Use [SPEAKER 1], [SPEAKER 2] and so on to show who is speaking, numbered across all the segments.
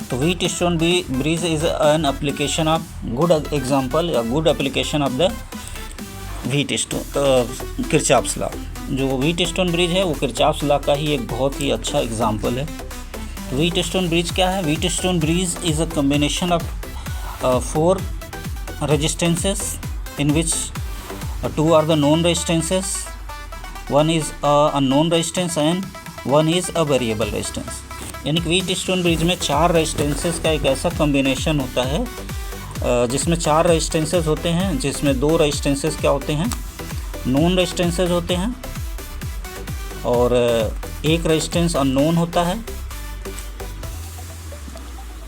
[SPEAKER 1] तो Wheatstone bridge is an application of good example या good application of the Wheatstone Kirchhoff's law. जो Wheatstone bridge है वो Kirchhoff's law का ही एक बहुत ही अच्छा एग्जांपल है। तो व्हीट स्टोन ब्रिज क्या है? Wheat stone bridge is a combination of 4 resistances in which 2 are the known resistances, 1 is a unknown resistance and 1 is a variable resistance। यानी कि व्हीट स्टोन ब्रिज में 4 रेजिस्टेंसेस का एक ऐसा कम्बिनेशन होता है जिसमें 4 रेजिस्टेंसेस होते हैं, जिसमें 2 रेजिस्टेंसेस क्या होते हैं? नोन रेजिस्टेंसेस होते हैं और एक रेजिस्टेंस अननोन होता है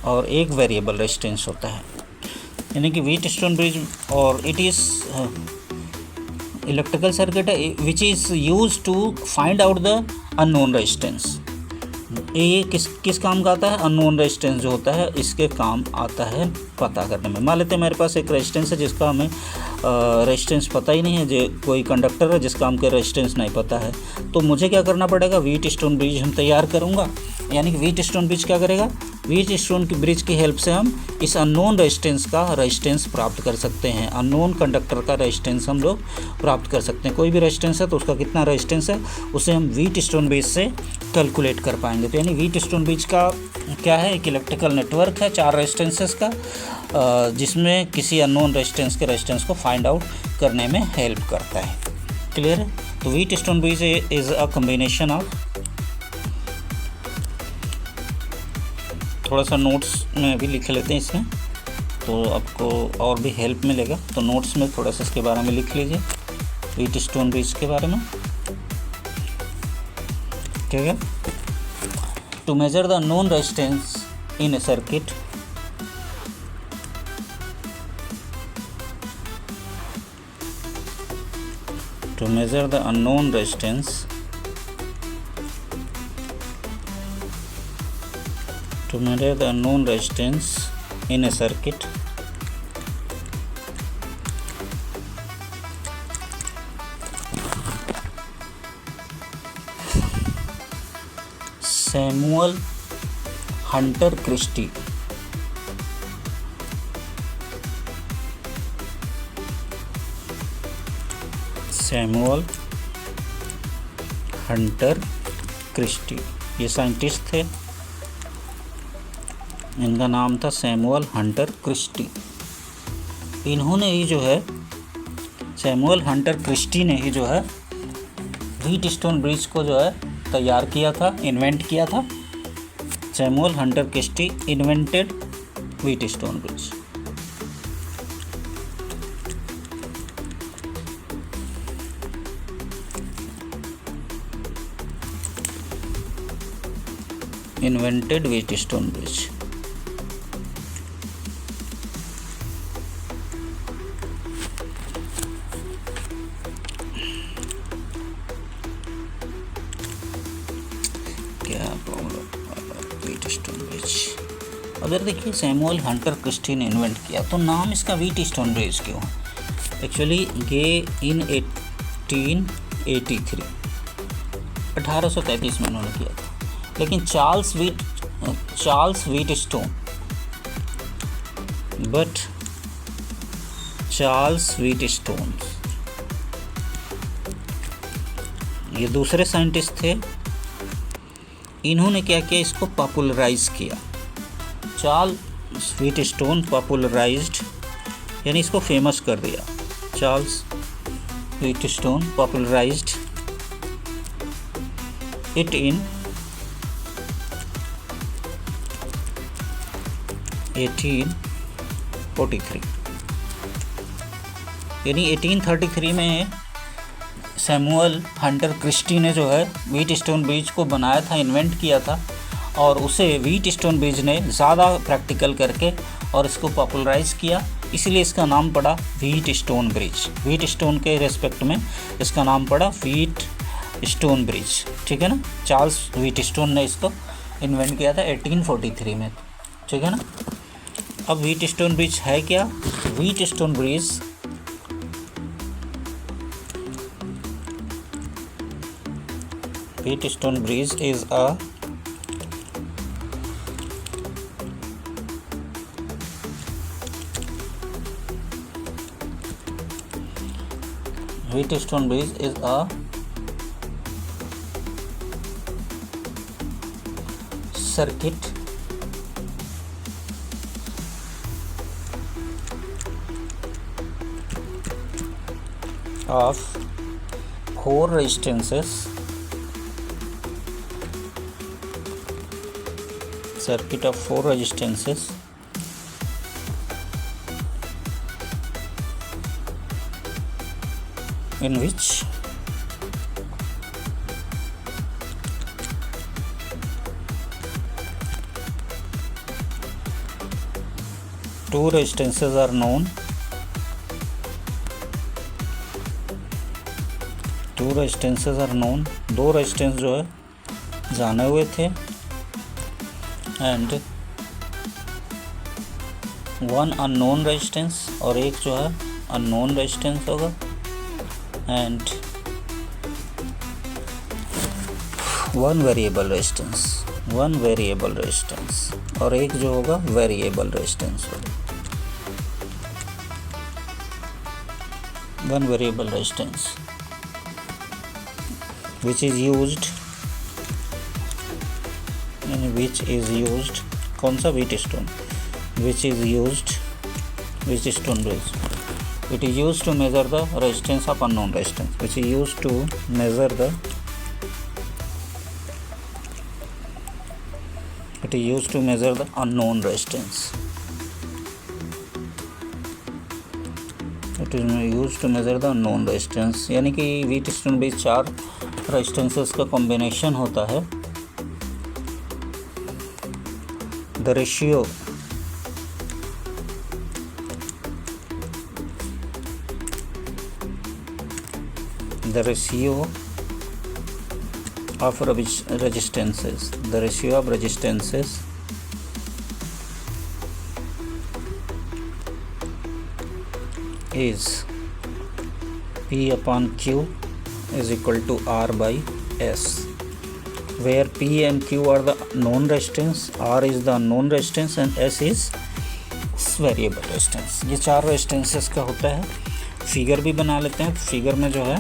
[SPEAKER 1] और एक वेरिएबल रेजिस्टेंस होता है। यानी कि व्हीट स्टोन ब्रिज और it is electrical circuit which is use to find out the unknown resistance. ये किस काम का आता है? अननोन रेजिस्टेंस जो होता है इसके काम आता है पता करने में। मान लेते हैं मेरे पास एक रेजिस्टेंस है जिसका हमें रेजिस्टेंस पता ही नहीं है, जो कोई कंडक्टर है जिसका हमको रेजिस्टेंस नहीं पता है, तो मुझे क्या करना पड़ेगा? व्हीट स्टोन ब्रिज हम तैयार करूँगा। यानी कि व्हीट स्टोन ब्रिज क्या करेगा? व्हीट स्टोन की ब्रिज की हेल्प से हम इस अननोन रेजिस्टेंस का रेजिस्टेंस प्राप्त कर सकते हैं। अननोन कंडक्टर का रेजिस्टेंस हम लोग प्राप्त कर सकते हैं। कोई भी रेजिस्टेंस है तो उसका कितना रेजिस्टेंस है उसे हम व्हीट स्टोन ब्रिज से कैलकुलेट कर पाएंगे। तो यानी व्हीट स्टोन ब्रिज का क्या है? एक इलेक्ट्रिकल नेटवर्क है 4 रेजिस्टेंसेस का, जिसमें किसी अननोन रेजिस्टेंस के रेजिस्टेंस को फाइंड आउट करने में हेल्प करता है। क्लियर है? तो Wheatstone bridge is a combination of, थोड़ा सा नोट्स में भी लिख लेते हैं इसमें तो आपको और भी हेल्प मिलेगा। तो नोट्स में थोड़ा सा इसके बारे में लिख लीजिए, व्हीट स्टोन ब्रिज के बारे में। ठीक है? To measure the known resistance in a circuit, to measure the unknown resistance, to measure the unknown resistance in a circuit, Samuel Hunter Christie Samuel Hunter Christie, ये साइंटिस्ट थे, इनका नाम था सैमुअल हंटर क्रिस्टी। इन्होंने ही जो है, Samuel Hunter Christie ने ही जो है व्हीट स्टोन ब्रिज को जो है तैयार किया था, इन्वेंट किया था। Samuel Hunter Christie invented Wheatstone bridge. Invented Wheatstone bridge. क्या प्रॉब्लम? Wheatstone bridge. अगर देखिए सैमुअल हंटर क्रिस्टी ने इन्वेंट किया तो नाम इसका व्हीट स्टोन ब्रिज क्यों? एक्चुअली ये इन 1833 1833 में उन्होंने किया था। लेकिन Charles Wheatstone, but Charles Wheatstone ये दूसरे साइंटिस्ट थे। इन्होंने क्या किया? इसको पॉपुलराइज किया। चार्ल्स व्हीट स्टोन पॉपुलराइज्ड, यानी इसको फेमस कर दिया। Charles wheat stone popularised it in 1843। यानी 1833 में सैमुअल हंटर क्रिस्टी ने जो है व्हीट स्टोन ब्रिज को बनाया था, इन्वेंट किया था, और उसे व्हीट स्टोन ब्रिज ने ज़्यादा प्रैक्टिकल करके और इसको पॉपुलराइज किया, इसीलिए इसका नाम पड़ा wheat stone bridge. Wheat stone के रेस्पेक्ट में इसका नाम पड़ा व्हीट स्टोन ब्रिज। ठीक है ना? चार्ल्स व्हीट स्टोन ने इसको इन्वेंट किया था 1843 में। ठीक है ना? अब व्हीट स्टोन ब्रिज है क्या? Wheat stone bridge is a Wheatstone bridge is a circuit of 4 resistances in which two resistances are known. दो रेजिस्टेंस जो है जाने हुए थे एंड वन अननोन रेजिस्टेंस और एक जो है अननोन रेजिस्टेंस होगा एंड वन वेरिएबल रेजिस्टेंस और एक जो होगा वेरिएबल रेजिस्टेंस होगा। One variable resistance which is used कौन सा Wheatstone which is used Wheatstone bridge. It is used to measure the resistance of unknown resistance, which is used to measure the unknown resistance. It is used to measure the unknown resistance. यानी कि Wheatstone bridge 4 resistances का combination होता है। The ratio of resistances is P upon Q is equal to R by S, where P and Q are the known resistance, R is the unknown resistance and S is variable resistance. ये 4 resistances का होता है। Figure भी बना लेते हैं। तो figure में जो है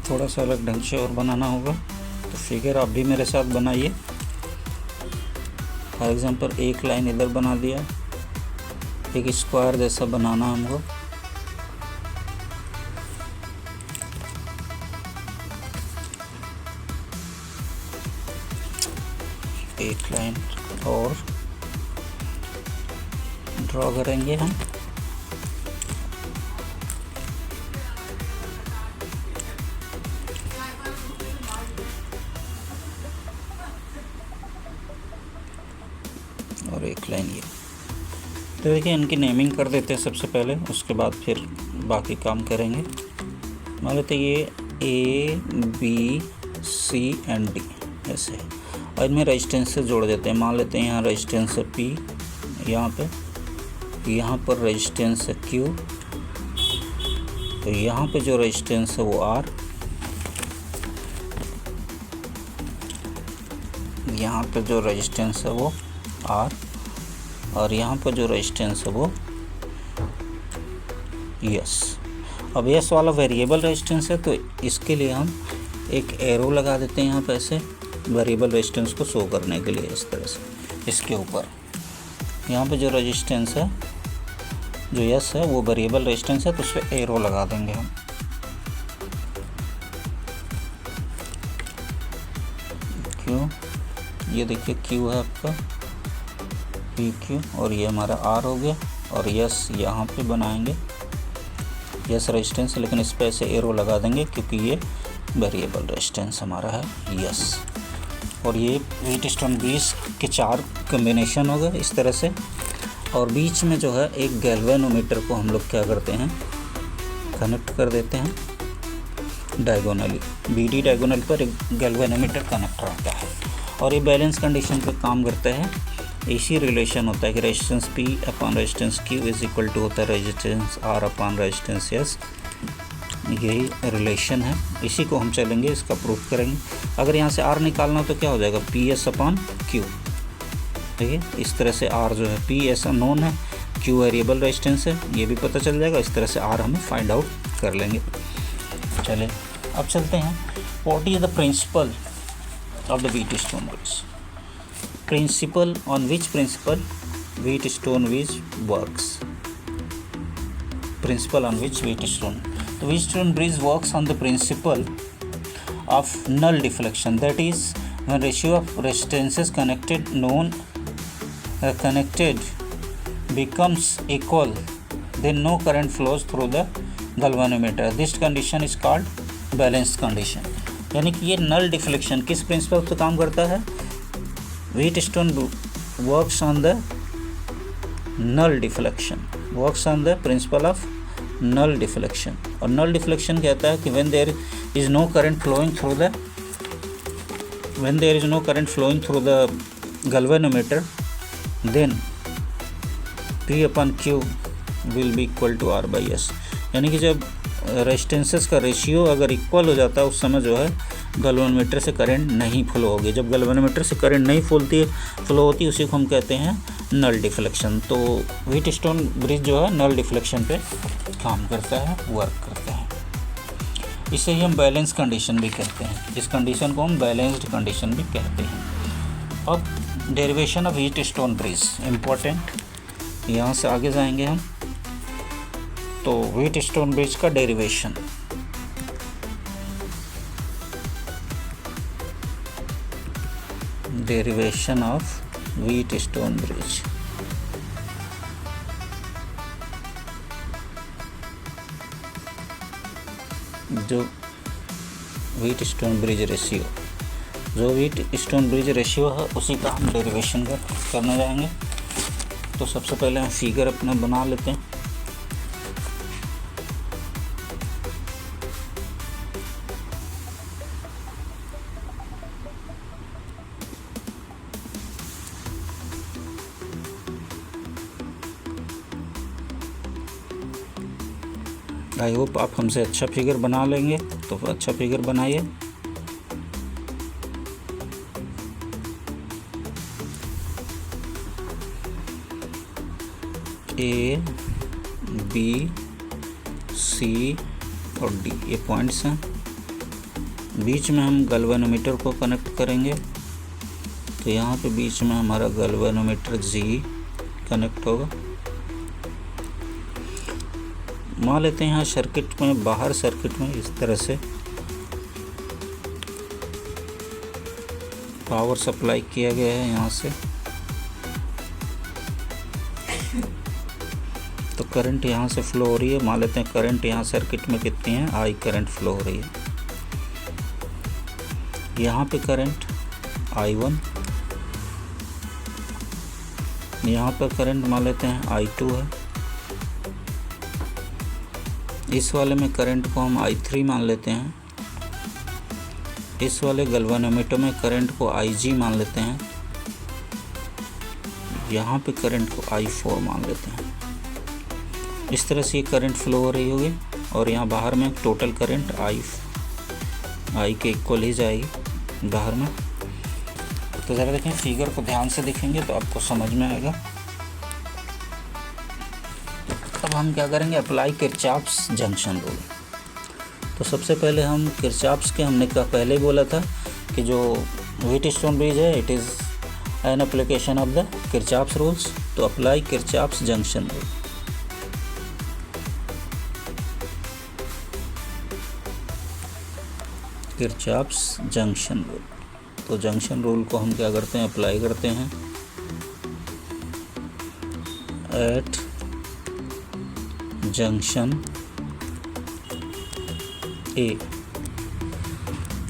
[SPEAKER 1] थोड़ा सा अलग ढंग से और बनाना होगा। तो फिगर आप भी मेरे साथ बनाइए। फॉर एग्जांपल एक लाइन इधर बना दिया, एक स्क्वायर जैसा बनाना हमको। एक लाइन और ड्रॉ करेंगे हम। और एक लाइन ये। तो देखिए इनकी नेमिंग कर देते हैं सबसे पहले, उसके बाद फिर बाकी काम करेंगे। मान लेते ये A B C and D ऐसे, और इनमें रेजिस्टेंस से जोड़ देते हैं। मान लेते हैं यहाँ रेजिस्टेंस है P, यहाँ पर रेजिस्टेंस है Q, तो यहाँ पे जो रेजिस्टेंस है वो R, यहाँ पे जो रेजिस्टेंस है वो R, और यहाँ पर जो रेजिस्टेंस है वो S। अब S वाला वेरिएबल रेजिस्टेंस है, तो इसके लिए हम एक एरो लगा देते हैं यहाँ पे ऐसे, वेरिएबल रेजिस्टेंस को शो करने के लिए। इस तरह से इसके ऊपर यहाँ पे जो रेजिस्टेंस है, जो S है वो वेरिएबल रेजिस्टेंस है, तो उस पर एरो लगा देंगे हम। क्यों, ये देखिए Q है आपका PQ, और ये हमारा R हो गया, और S यहाँ पे बनाएंगे। S रेजिस्टेंस, लेकिन इस पे ऐसे एरो लगा देंगे क्योंकि ये वेरिएबल रेजिस्टेंस हमारा है S। और ये व्हीटस्टोन ब्रिज के 4 कॉम्बिनेशन हो गए इस तरह से। और बीच में जो है एक गैल्वेनोमीटर को हम लोग क्या करते हैं, कनेक्ट कर देते हैं। डायगोनली, BD डायगोनल पर एक गैल्वेनोमीटर कनेक्ट रहता है और ये बैलेंस कंडीशन पर काम करता है। इसी रिलेशन होता है कि resistance P upon resistance Q is equal to होता है resistance R upon resistance S। यही रिलेशन है, इसी को हम चलेंगे, इसका प्रूफ करेंगे। अगर यहाँ से R निकालना हो तो क्या हो जाएगा, PS अपॉन Q। ठीक है, इस तरह से R जो है, PS नोन है, Q वेरिएबल रेजिस्टेंस है, ये भी पता चल जाएगा। इस तरह से R हमें फाइंड आउट कर लेंगे। चले अब चलते हैं, what is the principle of the Wheatstone bridge. Principle, on which principle Wheatstone bridge works. Principle on which Wheatstone, the Wheatstone bridge works on the principle of null deflection, that is when ratio of resistances connected becomes equal, then no current flows through the galvanometer. This condition is called balanced condition। यानी कि ये null deflection किस principal पे काम करता है, Wheatstone works on the null deflection, works on the principle of null deflection। और null deflection कहता है कि when there is no current flowing through the galvanometer, then P upon Q will be equal to R by S। यानी कि जब resistances का ratio अगर equal हो जाता है उस समय जो है गैल्वेनोमीटर से करंट नहीं फ्लो होगी। जब गैल्वेनोमीटर से करंट नहीं फ्लो होती उसी को हम कहते हैं नल डिफ्लेक्शन। तो व्हीटस्टोन ब्रिज जो है नल डिफ्लेक्शन पे काम करता है, वर्क करता है। इसे ही हम बैलेंस कंडीशन भी कहते हैं, इस कंडीशन को हम बैलेंस्ड कंडीशन भी कहते हैं। अब derivation of Wheatstone bridge important, यहाँ से आगे जाएंगे हम। तो व्हीटस्टोन ब्रिज का derivation, derivation of Wheatstone bridge. जो व्हीटस्टोन ब्रिज रेशियो, जो व्हीटस्टोन ब्रिज रेशियो है उसी का हम डेरिवेशन करने जाएंगे। तो सबसे पहले हम फिगर अपना बना लेते हैं। आई होप आप हमसे अच्छा फिगर बना लेंगे, तो अच्छा फिगर बनाइए। A, B, C और D ये पॉइंट्स हैं। बीच में हम गैल्वेनोमीटर को कनेक्ट करेंगे, तो यहाँ पे बीच में हमारा गैल्वेनोमीटर G कनेक्ट होगा। मान लेते हैं यहाँ सर्किट में, बाहर सर्किट में इस तरह से पावर सप्लाई किया गया है यहाँ से, तो करंट यहाँ से फ्लो हो रही है। मान लेते हैं करंट यहाँ सर्किट में कितनी है, I करंट फ्लो हो रही है। यहाँ पे करंट I1, यहाँ पर करंट मान लेते हैं I2 है। इस वाले में करंट को हम I3 मान लेते हैं। इस वाले गैल्वेनोमीटर में करंट को IG मान लेते हैं। यहाँ पे करंट को I4 मान लेते हैं। इस तरह से ये करंट फ्लो हो रही होगी और यहाँ बाहर में टोटल करंट I के इक्वल ही जाएगी बाहर में। तो ज़रा देखें, फिगर को ध्यान से देखेंगे तो आपको समझ में आएगा। अब हम क्या करेंगे, अप्लाई किरचॉफ्स जंक्शन रूल। तो सबसे पहले हम किरचॉफ्स के, हमने कहा पहले ही बोला था कि जो व्हीटस्टोन ब्रिज है it is an application of the Kirchhoff's rules. तो apply Kirchhoff's junction rule. Kirchhoff's junction rule, तो जंक्शन रूल को हम क्या करते हैं, अप्लाई करते हैं एट जंक्शन ए।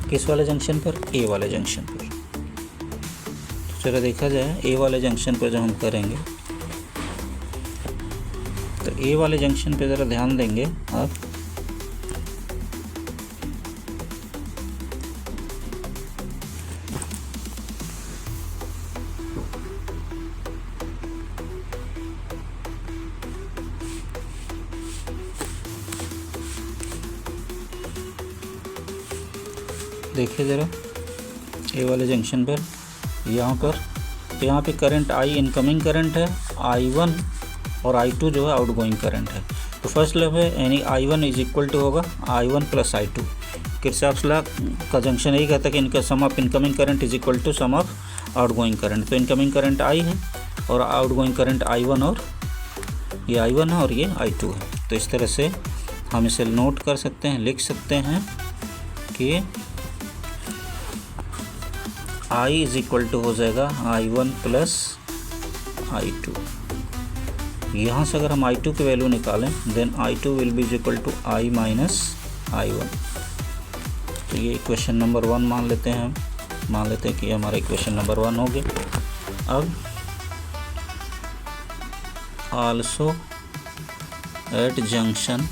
[SPEAKER 1] किस वाले जंक्शन पर, ए वाले जंक्शन पर। तो चलो देखा जाए, ए वाले जंक्शन पर जब हम करेंगे तो ए वाले जंक्शन पे ज़रा ध्यान देंगे आप। देखिए ज़रा, ए वाले जंक्शन पर यहाँ पर, तो यहाँ पे करंट आई इनकमिंग करंट है, I1 और I2 जो है आउटगोइंग करंट है। तो फर्स्ट लॉ है यानी I1 इज इक्वल टू होगा I1 plus I2। Kirchhoff's law का जंक्शन यही कहता है कि इनका sum of incoming current is equal to sum of outgoing current. तो इनकमिंग करंट I है और आउटगोइंग करंट I1, और ये I1 है और ये I2 है। तो इस तरह से हम इसे नोट कर सकते हैं, लिख सकते हैं कि I इज इक्वल टू हो जाएगा I1 प्लस I2। यहाँ से अगर हम I2 की वैल्यू निकालें then I2 will be is equal to I minus I1। तो ये इक्वेशन नंबर 1 मान लेते हैं हम, मान लेते हैं कि हमारा इक्वेशन नंबर 1 हो गया। अब आल्सो एट जंक्शन,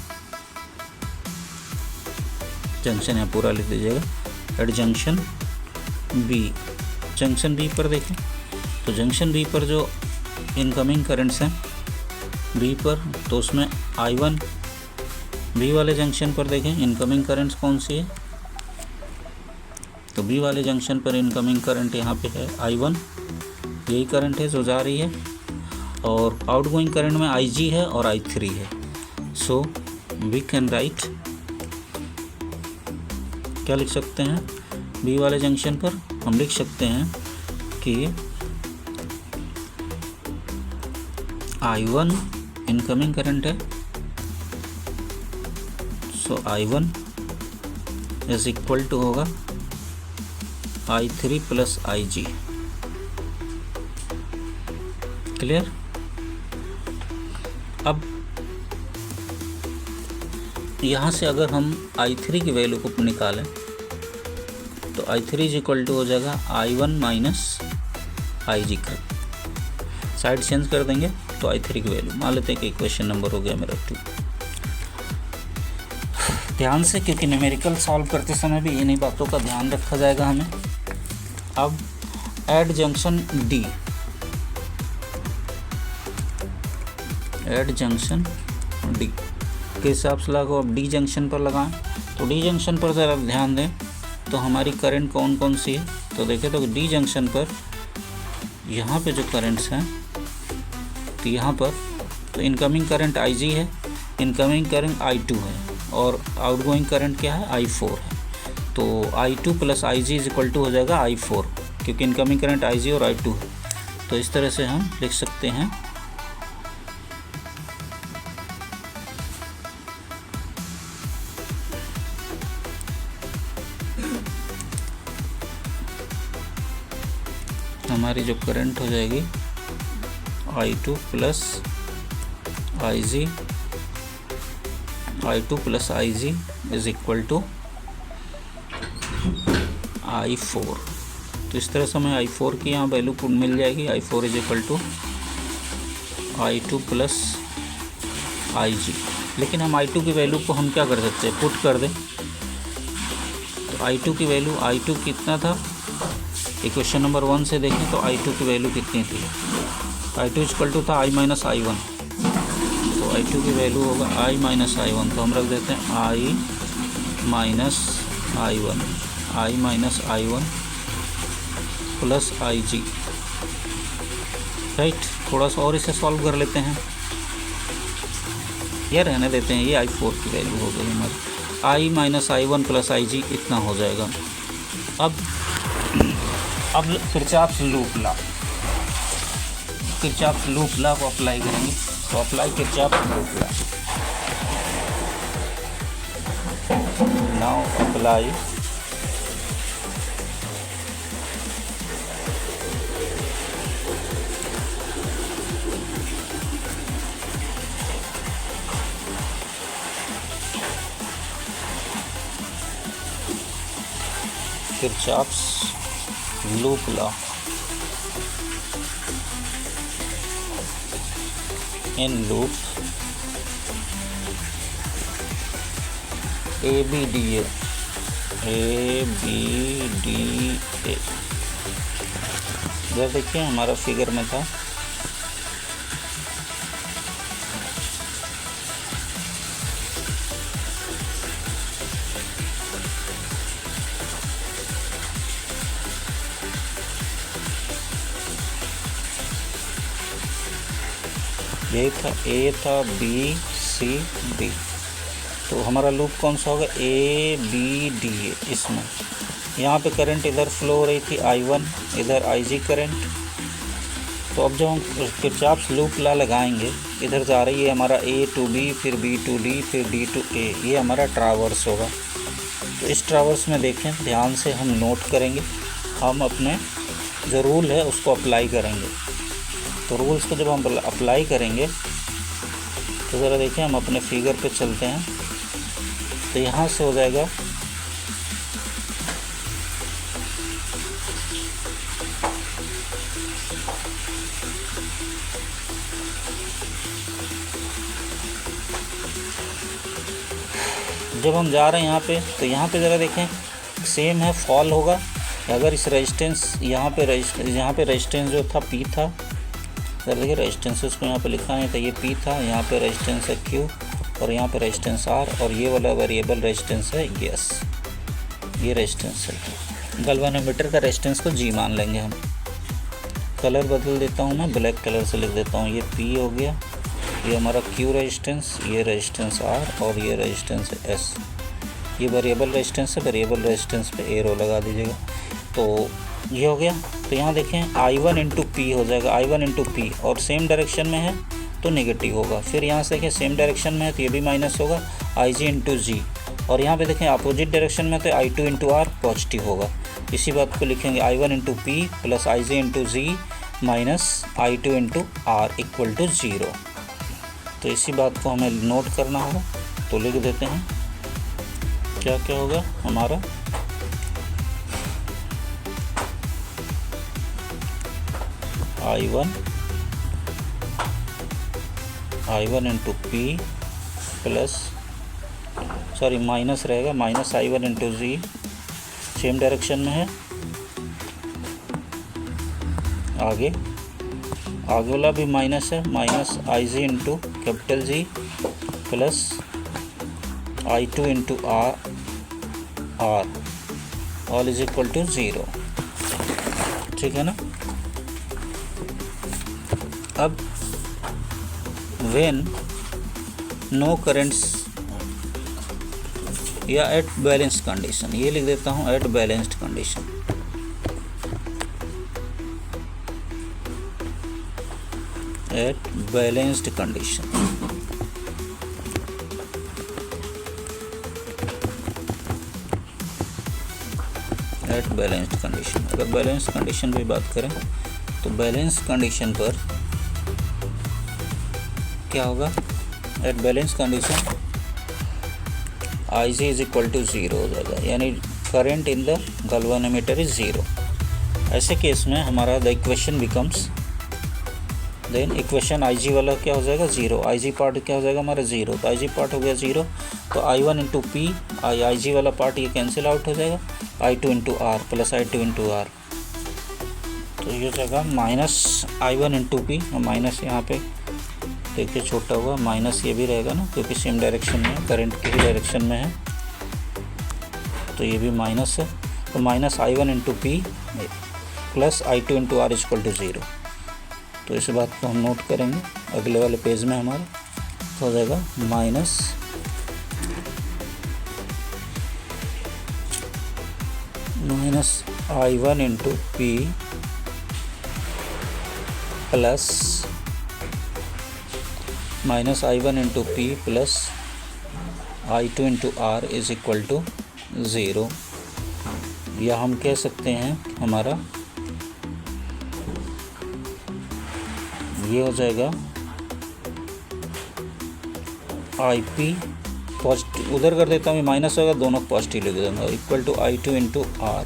[SPEAKER 1] जंक्शन यहाँ पूरा लिख दीजिएगा, at junction B, junction B पर देखें तो जंक्शन बी पर जो इनकमिंग करंट्स हैं बी पर, तो उसमें I1, बी वाले जंक्शन पर देखें इनकमिंग करंट्स कौन सी है, तो बी वाले जंक्शन पर इनकमिंग करंट यहाँ पे है I1, यही करंट है जो जा रही है, और आउटगोइंग करंट में IG है और I3 है। सो वी कैन राइट, क्या लिख सकते हैं, बी वाले जंक्शन पर हम लिख सकते हैं कि I1 इनकमिंग करंट है, सो I1 इज इक्वल टू होगा I3 प्लस IG। क्लियर। अब यहाँ से अगर हम I3 की वैल्यू को निकालें तो I3 इज इक्वल टू हो जाएगा I1 माइनस IG कर, साइड चेंज कर देंगे तो I3 की वैल्यू मान लेते हैं कि इक्वेशन नंबर हो गया मेरा 2। ध्यान से, क्योंकि न्यूमेरिकल सॉल्व करते समय भी इन्हीं बातों का ध्यान रखा जाएगा हमें। अब at junction D, at junction D के हिसाब से लागू, अब डी जंक्शन पर लगाएं तो डी जंक्शन पर ज़रा ध्यान दें तो हमारी करंट कौन कौन सी है, तो देखें तो डी जंक्शन पर यहाँ पे जो करंट्स हैं, तो यहाँ पर तो इनकमिंग करंट IG है, इनकमिंग करंट I2 है, और आउटगोइंग करंट क्या है I4 है। तो I2 plus IG is equal to हो जाएगा I4, क्योंकि इनकमिंग करंट IG और I2 है। तो इस तरह से हम लिख सकते हैं हमारी जो करंट हो जाएगी I2 plus IG, I2 plus IG is equal to I4। तो इस तरह से हमें I4 की यहाँ वैल्यू मिल जाएगी, I4 is equal to I2 plus IG। लेकिन हम I2 की वैल्यू को हम क्या कर सकते हैं, पुट कर दें। तो I2 की वैल्यू, I2 कितना था, इक्वेशन नंबर 1 से देखें तो I2 की वैल्यू कितनी थी, I2 इक्वल टू था I माइनस I1। तो I2 की वैल्यू होगा I माइनस I1, तो हम रख देते हैं I minus I1, I minus I1 plus IG। Right, थोड़ा सा और इसे सॉल्व कर लेते हैं, ये रहने देते हैं, ये I4 की वैल्यू हो गई हमारी, I minus I1 plus IG इतना हो जाएगा। अब Kirchhoff's loop law, Kirchhoff's loop law को अप्लाई करेंगे, तो apply Kirchhoff's loop law. Now apply Kirchhoff's loop law in loop ABDA, जब देखिए हमारा फिगर में था यही था, ए था, बी सी डी। तो हमारा लूप कौन सा होगा, ए बी डी। इसमें यहाँ पे करंट इधर फ्लो हो रही थी I1, इधर IG करंट। तो अब जब हम किरचॉफ्स लूप लॉ लगाएंगे, इधर जा रही है हमारा A to B, फिर B to D, फिर D to A, ये हमारा ट्रावर्स होगा। तो इस ट्रावर्स में देखें ध्यान से, हम नोट करेंगे, हम अपने जो रूल है उसको अप्लाई करेंगे। तो रूल्स को जब हम अप्लाई करेंगे तो ज़रा देखें, हम अपने फिगर पे चलते हैं। तो यहाँ से हो जाएगा जब हम जा रहे हैं यहाँ पे, तो यहाँ पे ज़रा देखें सेम है, फॉल होगा अगर इस रेजिस्टेंस यहाँ पे रेजिस्टेंस जो था P था। ज़रा देखिए रेजिस्टेंसेस को यहाँ पे लिखा नहीं था, ये P था, यहाँ पे रेजिस्टेंस है Q और यहाँ पे रेजिस्टेंस R, और ये वाला वेरिएबल रेजिस्टेंस है S, ये रेजिस्टेंस है। गैल्वेनोमीटर का रेजिस्टेंस को G मान लेंगे हम। कलर बदल देता हूँ मैं, ब्लैक कलर से लिख देता हूँ, ये P हो गया, ये हमारा Q रेजिस्टेंस, ये रेजिस्टेंस R और ये रेजिस्टेंस है S। ये वेरिएबल रेजिस्टेंस है, वेरिएबल रेजिस्टेंस पे एरो लगा दीजिएगा। तो ये हो गया। तो यहाँ देखें I1 इंटू P हो जाएगा, I1 इंटू P, और सेम डायरेक्शन में है तो नेगेटिव होगा। फिर यहाँ से देखें सेम डायरेक्शन में है तो ये भी माइनस होगा, IG इंटू G, और यहाँ पे देखें अपोजिट डायरेक्शन में तो I2 इंटू R पॉजिटिव होगा। इसी बात को लिखेंगे I1 into P plus IG into G minus I2 into R equal to 0। तो इसी बात को हमें नोट करना होगा, तो लिख देते हैं क्या क्या होगा हमारा। I1 into P plus minus रहेगा, minus I1 into G, same direction में है, आगे वाला भी माइनस है, minus IG into capital G plus I2 into R all is equal to 0। ठीक है ना। अब व्हेन नो करेंट्स या एट बैलेंस्ड कंडीशन, ये लिख देता हूँ at balanced condition, at balanced condition. At balanced condition, अगर बैलेंस्ड कंडीशन पे बात करें तो बैलेंस कंडीशन पर क्या होगा, at balance condition IG is equal to 0 हो जाएगा, यानी current in the galvanometer is 0। ऐसे केस में हमारा the equation becomes, then equation IG वाला क्या हो जाएगा 0, IG पार्ट क्या हो जाएगा हमारा 0, तो IG पार्ट हो गया 0, तो I1 इंटू P, IG वाला पार्ट ये कैंसिल आउट हो जाएगा, I2 into R plus I2 into R, तो ये हो जाएगा minus I1 into P, minus यहाँ पे देखिए छोटा हुआ माइनस, ये भी रहेगा ना क्योंकि सेम डायरेक्शन में, करंट की ही डायरेक्शन में है, तो ये भी माइनस है, तो minus I1 into P plus I2 into R equal to 0। तो इस बात को हम नोट करेंगे अगले वाले पेज में, हमारा तो हो जाएगा minus I1 into P plus minus I1 into P plus I2 into R is equal to 0, या हम कह सकते हैं हमारा ये हो जाएगा IP पॉजिटिव, उधर कर देता हूँ माइनस होगा, दोनों पॉजिटिव लिख दूँगा, equal to I2 into R,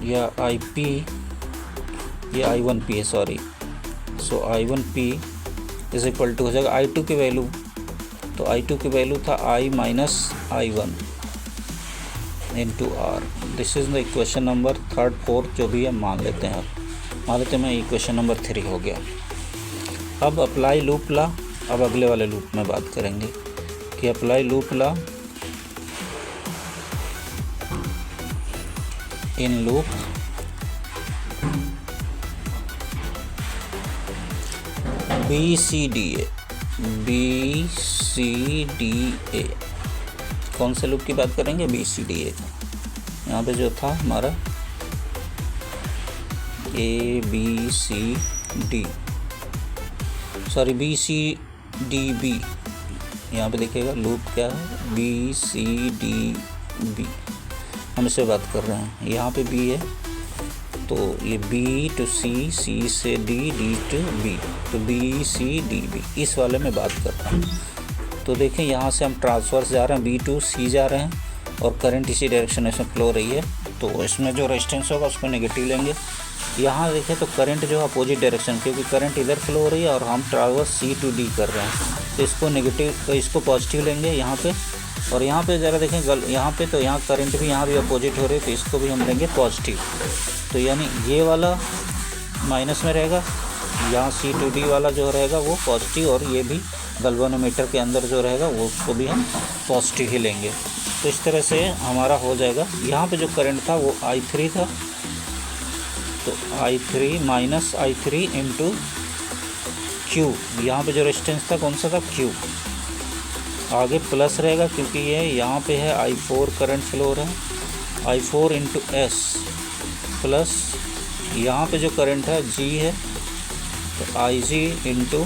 [SPEAKER 1] या IP, ये I1P है sorry, so I1P is equal to हो जाएगा I2 की वैल्यू, तो I2 की वैल्यू था I minus I1 into R। This is the equation number 3, 4 जो भी है मान लेते हैं, आप मान लेते हैं इक्वेशन नंबर 3 हो गया। अब अप्लाई लूप लॉ, अब अगले वाले लूप में बात करेंगे कि apply loop law in loop BCDA, BCDA कौन से लूप की बात करेंगे? BCDA का। यहाँ पे जो था हमारा BCDB, यहाँ पे देखिएगा लूप क्या है, BCDB। हम इससे बात कर रहे हैं, यहाँ पे B है तो ये B to C, C से D, D to B, तो BCDB इस वाले में बात कर रहा हूँ। तो देखें यहाँ से हम ट्रांसफर जा रहे हैं, B to C जा रहे हैं और करंट इसी डायरेक्शन में फ्लो रही है, तो इसमें जो रेजिस्टेंस होगा उसको नेगेटिव लेंगे। यहाँ देखें तो करंट जो है अपोजिट डायरेक्शन, क्योंकि करंट इधर फ्लो हो रही है और हम ट्रांसफर C to D कर रहे हैं, तो इसको नेगेटिव, तो इसको पॉजिटिव लेंगे यहाँ पे। और यहाँ पे ज़रा देखें यहाँ पे, तो यहाँ करंट भी यहाँ भी अपोजिट हो रही है, तो इसको भी हम लेंगे पॉजिटिव। तो यानी ये वाला माइनस में रहेगा, यहाँ C to D वाला जो रहेगा वो पॉजिटिव, और ये भी गैल्वेनोमीटर के अंदर जो रहेगा वो उसको भी हम पॉजिटिव ही लेंगे। तो इस तरह से हमारा हो जाएगा। यहाँ पे जो करंट था वो I3 था, तो I3 minus I3 into Q, यहाँ पे जो रेजिस्टेंस था कौन सा था? Q। आगे प्लस रहेगा क्योंकि ये यहाँ पे है I4 करंट फ्लो हो रहा है, I4 इंटू S प्लस यहाँ पे जो करंट है G है, तो IG इंटू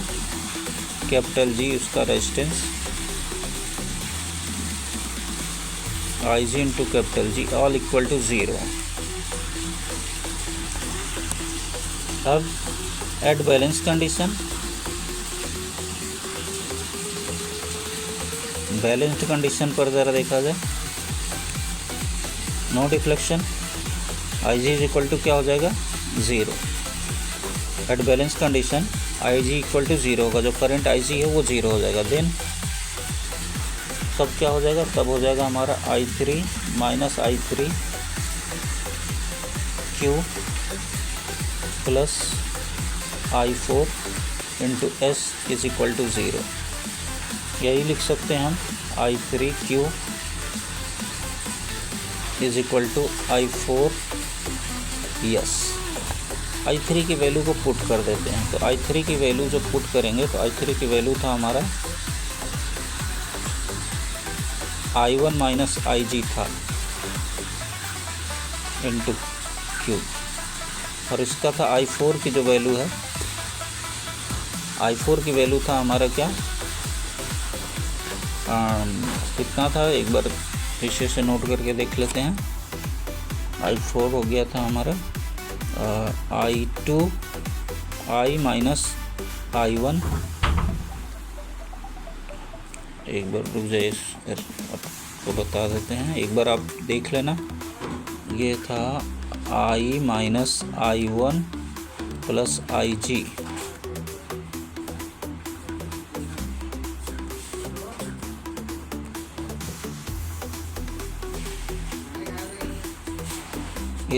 [SPEAKER 1] कैपिटल G उसका resistance, IG into capital G all equal to 0। अब at balance condition, balanced condition पर ज़रा देखा जाए, no deflection, IG is equal to क्या हो जाएगा? 0। At balance condition IG equal to 0 होगा, जो करंट IG है वो 0 हो जाएगा। देन तब क्या हो जाएगा? तब हो जाएगा हमारा I3 minus I3 Q plus I4 into S is equal to 0। यही लिख सकते हैं हम, I3Q is equal to I4 yes. I3 की वैल्यू को पुट कर देते हैं, तो I3 की वैल्यू जो पुट करेंगे, तो I3 की वैल्यू था हमारा I1 माइनस IG था इंटू Q, और इसका था I4 की जो वैल्यू है, I4 की वैल्यू था हमारा क्या, कितना था? एक बार पीछे से नोट करके देख लेते हैं। I4 हो गया था हमारा I2 I माइनस I1। एक बार रुक जाइए, आपको बता देते हैं, एक बार आप देख लेना। ये था I minus I1 plus IG, ये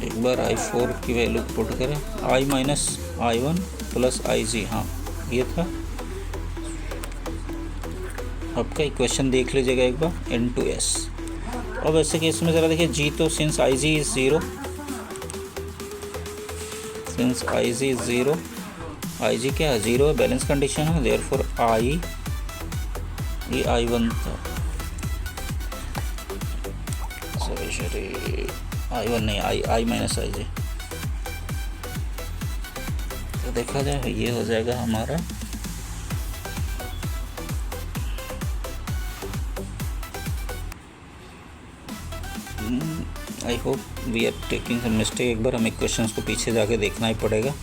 [SPEAKER 1] एक बार I4 की वैल्यू पुट करें, I minus I1 plus IG, हाँ ये था आपका इक्वेशन, देख लीजिएगा एक बार N2S। अब ऐसे केस में ज़रा देखिए G, तो since IG is 0, since IG is 0, IG क्या है? 0 है, बैलेंस कंडीशन है, देयरफॉर ये I1 था, सॉरी I1 नहीं, I माइनस IG। तो देखा जाए ये हो जाएगा हमारा I hope we are taking some mistake. एक बार हमें क्वेश्चंस को पीछे जाके देखना ही पड़ेगा,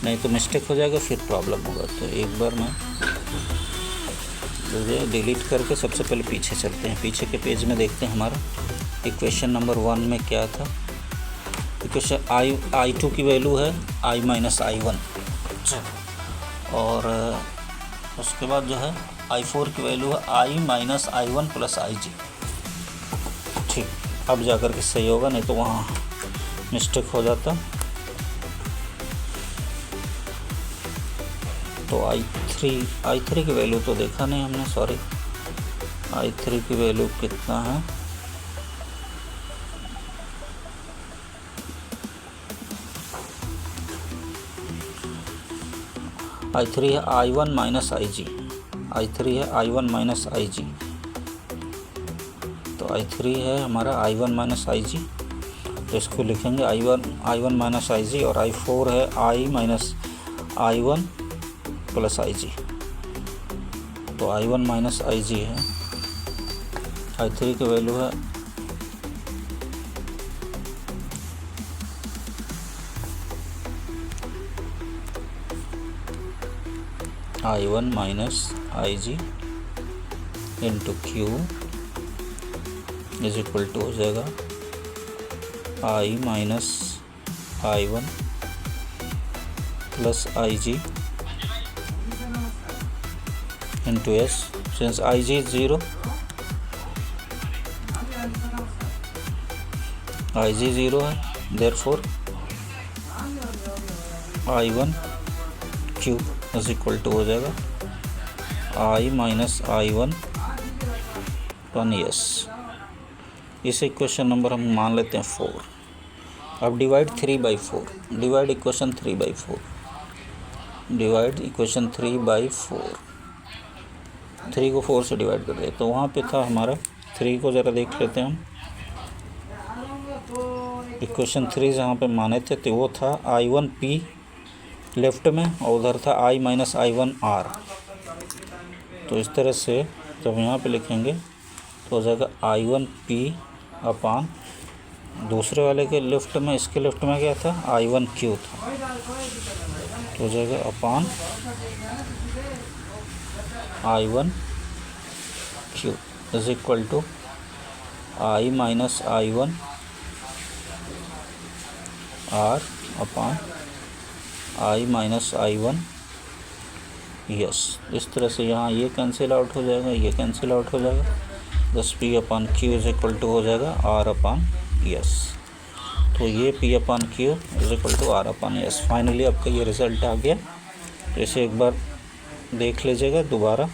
[SPEAKER 1] नहीं तो मिस्टेक हो जाएगा, फिर प्रॉब्लम होगा। तो एक बार मैं डिलीट करके सबसे पहले पीछे चलते हैं, पीछे के पेज में देखते हैं हमारा इक्वेशन नंबर 1 में क्या था। इक्वेशन I2 की वैल्यू है I माइनस I1, और उसके बाद जो है I4 की वैल्यू है I minus I1 plus IG। ठीक, अब जाकर के सही होगा, नहीं तो वहाँ मिस्टेक हो जाता। तो I3 की वैल्यू तो देखा नहीं हमने, सॉरी। I3 की वैल्यू कितना है? I3 है I1 माइनस IG, I3 है I1 माइनस IG, तो I3 है हमारा I1 माइनस IG, तो इसको लिखेंगे I1 माइनस IG, और I4 है I minus I1 plus IG, तो I1 माइनस IG है, I3 की वैल्यू है I1 minus IG into Q is equal to हो जाएगा I minus I1 plus IG into S, since IG is 0, IG 0 है, therefore I1 Q is equal to हो जाएगा I minus I1 1S। इस equation number हम मान लेते हैं 4। अब divide 3/4, divide equation 3/4, divide equation 3/4, 3 को 4 से डिवाइड कर दे, तो वहाँ पे था हमारा 3 को ज़रा देख लेते हैं हम। इक्वेशन 3 जहाँ पे माने थे तो वो था I1P लेफ्ट में, और उधर था I माइनस I1R, तो इस तरह से जब यहाँ पे लिखेंगे तो हो जाएगा I1P अपान दूसरे वाले के लेफ्ट में, इसके लेफ्ट में क्या था I1Q था, तो हो जाएगा upon I1Q is equal to I minus I1R upon I minus I1 S. इस तरह से यहाँ ये कैंसिल आउट हो जाएगा, ये कैंसिल आउट हो जाएगा, बस P upon Q is equal to हो जाएगा R अपान यस, तो ये P upon Q is equal to R upon S. Finally आपका ये रिज़ल्ट आ गया, तो इसे एक बार देख लीजिएगा दोबारा।